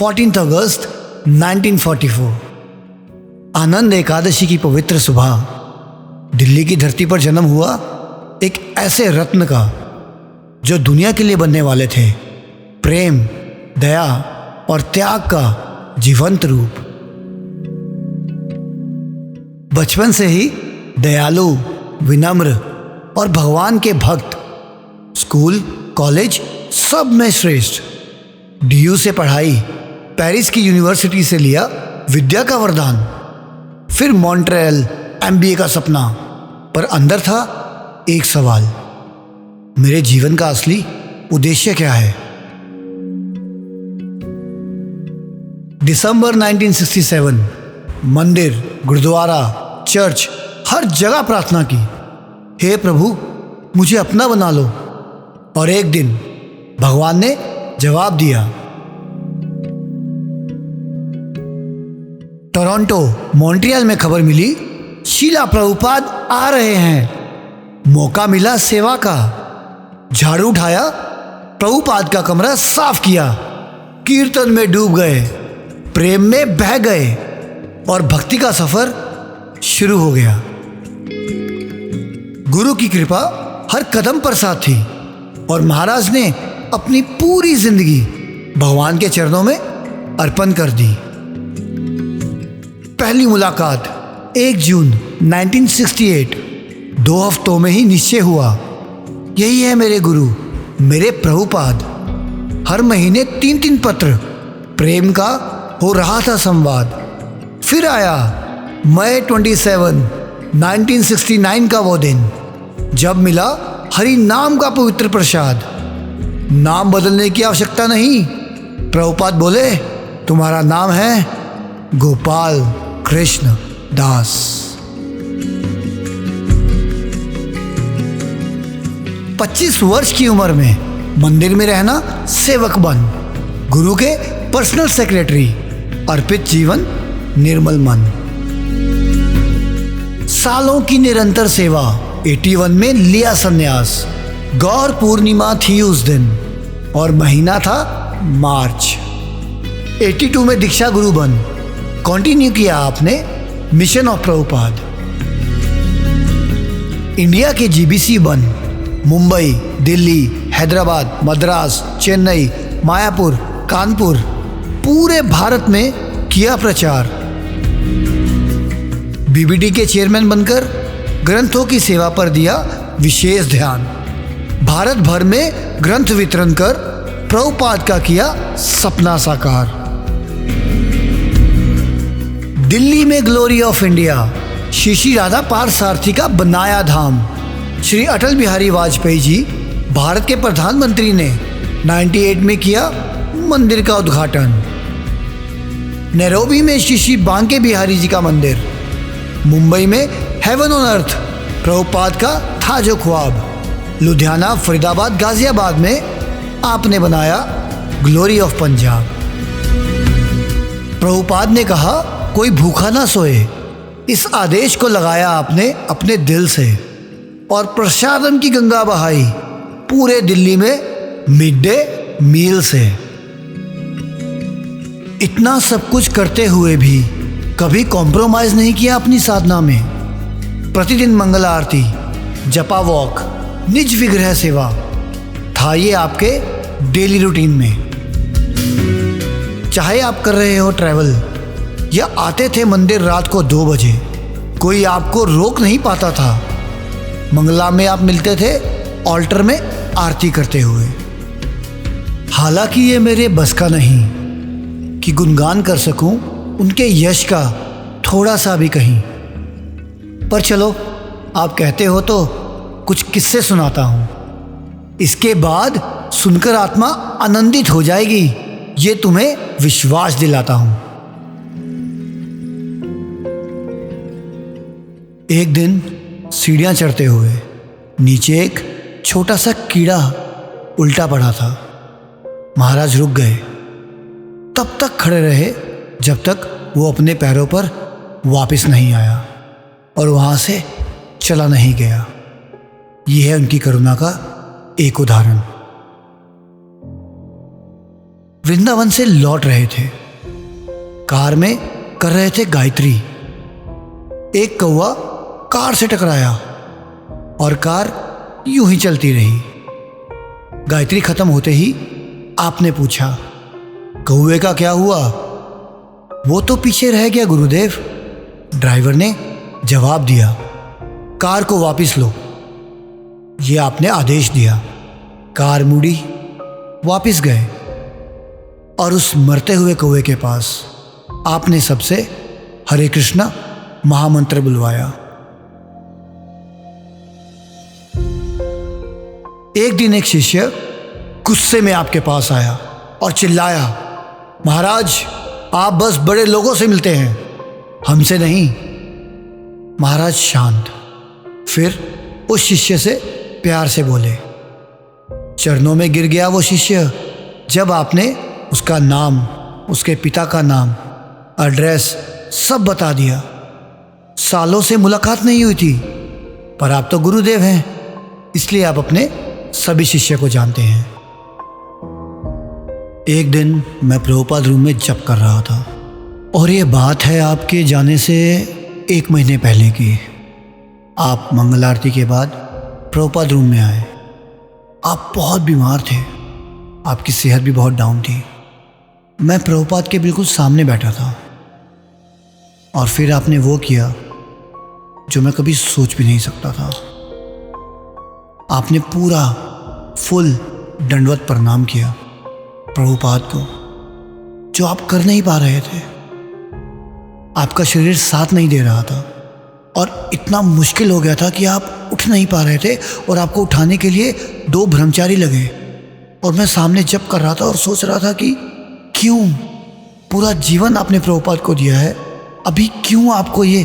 14 अगस्त 1944 आनंद एकादशी की पवित्र सुबह दिल्ली की धरती पर जन्म हुआ एक ऐसे रत्न का जो दुनिया के लिए बनने वाले थे। प्रेम, दया और त्याग का जीवंत रूप। बचपन से ही दयालु, विनम्र और भगवान के भक्त। स्कूल, कॉलेज सब में श्रेष्ठ। डीयू से पढ़ाई, पेरिस की यूनिवर्सिटी से लिया विद्या का वरदान, फिर मॉन्ट्रियल एमबीए का सपना। पर अंदर था एक सवाल, मेरे जीवन का असली उद्देश्य क्या है? दिसंबर 1967 मंदिर, गुरुद्वारा, चर्च, हर जगह प्रार्थना की, हे प्रभु मुझे अपना बना लो। और एक दिन भगवान ने जवाब दिया। टोरंटो, मॉन्ट्रियल में खबर मिली, शीला प्रभुपाद आ रहे हैं। मौका मिला सेवा का। झाड़ू उठाया, प्रभुपाद का कमरा साफ किया, कीर्तन में डूब गए, प्रेम में बह गए और भक्ति का सफर शुरू हो गया। गुरु की कृपा हर कदम पर साथ थी और महाराज ने अपनी पूरी जिंदगी भगवान के चरणों में अर्पण कर दी। पहली मुलाकात 1 जून 1968, 2 हफ्तों में ही निश्चय हुआ, यही है मेरे गुरु, मेरे प्रभुपाद। हर महीने 3-3 पत्र, प्रेम का हो रहा था संवाद। फिर आया मई 27, 1969 का वो दिन, जब मिला हरि नाम का पवित्र प्रसाद। नाम बदलने की आवश्यकता नहीं। प्रभुपाद बोले, तुम्हारा नाम है गोपाल कृष्ण दास। 25 वर्ष की उम्र में मंदिर में रहना, सेवक बन, गुरु के पर्सनल सेक्रेटरी, अर्पित जीवन, निर्मल मन। सालों की निरंतर सेवा। 81 में लिया संन्यास। गौर पूर्णिमा थी उस दिन और महीना था मार्च। 82 में दीक्षा गुरु बन कंटिन्यू किया आपने मिशन ऑफ प्रभुपाद। इंडिया के जीबीसी बन मुंबई, दिल्ली, हैदराबाद, मद्रास, चेन्नई, मायापुर, कानपुर, पूरे भारत में किया प्रचार। बीबीडी के चेयरमैन बनकर ग्रंथों की सेवा पर दिया विशेष ध्यान। भारत भर में ग्रंथ वितरण कर प्रभुपाद का किया सपना साकार। दिल्ली में glory of India, Shri Radha Parthasarathi का बनाया धाम। श्री अटल बिहारी वाजपेयी जी, भारत के प्रधानमंत्री ने 98 में किया मंदिर का उद्घाटन। नैरोबी में श्री बांके बिहारी जी का मंदिर। मुंबई में हेवन ऑन अर्थ प्रभुपाद का था जो ख्वाब। लुधियाना, फरीदाबाद, गाजियाबाद में आपने बनाया ग्लोरी ऑफ पंजाब। प्रभुपाद ने कहा, कोई भूखा ना सोए। इस आदेश को लगाया आपने अपने दिल से और प्रसादम की गंगा बहाई पूरे दिल्ली में मिड डे मील से। इतना सब कुछ करते हुए भी कभी कॉम्प्रोमाइज नहीं किया अपनी साधना में। प्रतिदिन मंगल आरती, जपा वॉक, निज विग्रह सेवा था ये आपके डेली रूटीन में। चाहे आप कर रहे हो ट्रैवल या आते थे मंदिर रात को 2 बजे, कोई आपको रोक नहीं पाता था। मंगला में आप मिलते थे ऑल्टर में आरती करते हुए। हालांकि ये मेरे बस का नहीं कि गुणगान कर सकूं उनके यश का थोड़ा सा भी कहीं, पर चलो आप कहते हो तो कुछ किस्से सुनाता हूं। इसके बाद सुनकर आत्मा आनंदित हो जाएगी, ये तुम्हें विश्वास दिलाता हूं। एक दिन सीढ़ियां चढ़ते हुए नीचे एक छोटा सा कीड़ा उल्टा पड़ा था। महाराज रुक गए, तब तक खड़े रहे जब तक वो अपने पैरों पर वापस नहीं आया और वहां से चला नहीं गया। यह है उनकी करुणा का एक उदाहरण। वृंदावन से लौट रहे थे। कार में कर रहे थे गायत्री। एक कौवा कार से टकराया और कार यूं ही चलती रही। गायत्री खत्म होते ही आपने पूछा, कौवे का क्या हुआ? वो तो पीछे रह गया गुरुदेव। ड्राइवर ने जवाब दिया, कार को वापस लो। ये आपने आदेश दिया। कार मुड़ी, वापस गए और उस मरते हुए कौवे के पास आपने सबसे हरे कृष्णा महामंत्र बुलवाया। एक दिन एक शिष्य गुस्से में आपके पास आया और चिल्लाया, महाराज आप बस बड़े लोगों से मिलते हैं, हमसे नहीं। महाराज शांत। फिर उस शिष्य से प्यार से बोले। चरणों में गिर गया वो शिष्य जब आपने उसका नाम, उसके पिता का नाम, एड्रेस सब बता दिया। सालों से मुलाकात नहीं हुई थी, पर आप तो गुरुदेव हैं, इसलिए आप अपने सभी शिष्य को जानते हैं। एक दिन मैं प्रभुपाद रूम में जप कर रहा था और ये बात है आपके जाने से 1 महीने पहले की। आप मंगल आरती के बाद प्रभुपाद रूम में आए। आप बहुत बीमार थे, आपकी सेहत भी बहुत डाउन थी। मैं प्रभुपाद के बिल्कुल सामने बैठा था और फिर आपने वो किया जो मैं कभी सोच भी नहीं सकता था। आपने पूरा फुल दंडवत प्रणाम किया प्रभुपाद को, जो आप कर नहीं पा रहे थे। आपका शरीर साथ नहीं दे रहा था और इतना मुश्किल हो गया था कि आप उठ नहीं पा रहे थे और आपको उठाने के लिए 2 ब्रह्मचारी लगे। और मैं सामने जप कर रहा था और सोच रहा था कि क्यों पूरा जीवन आपने प्रभुपाद को दिया है, अभी क्यों आपको ये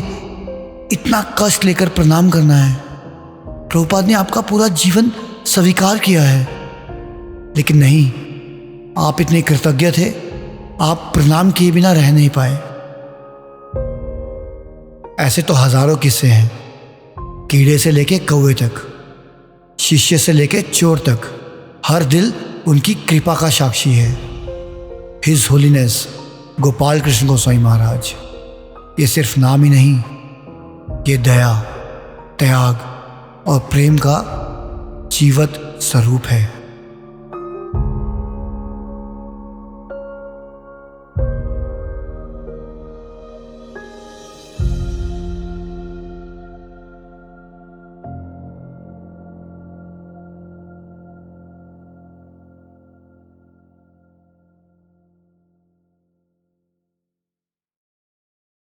इतना कष्ट लेकर प्रणाम करना है। प्रभुपाद ने आपका पूरा जीवन स्वीकार किया है, लेकिन नहीं, आप इतने कृतज्ञ थे, आप प्रणाम किए बिना रह नहीं पाए। ऐसे तो हजारों किस्से हैं, कीड़े से लेके कौवे तक, शिष्य से लेके चोर तक, हर दिल उनकी कृपा का साक्षी है। हिज होलीनेस गोपाल कृष्ण गोस्वामी महाराज। ये सिर्फ नाम ही नहीं, ये दया, त्याग और प्रेम का जीवत स्वरूप है।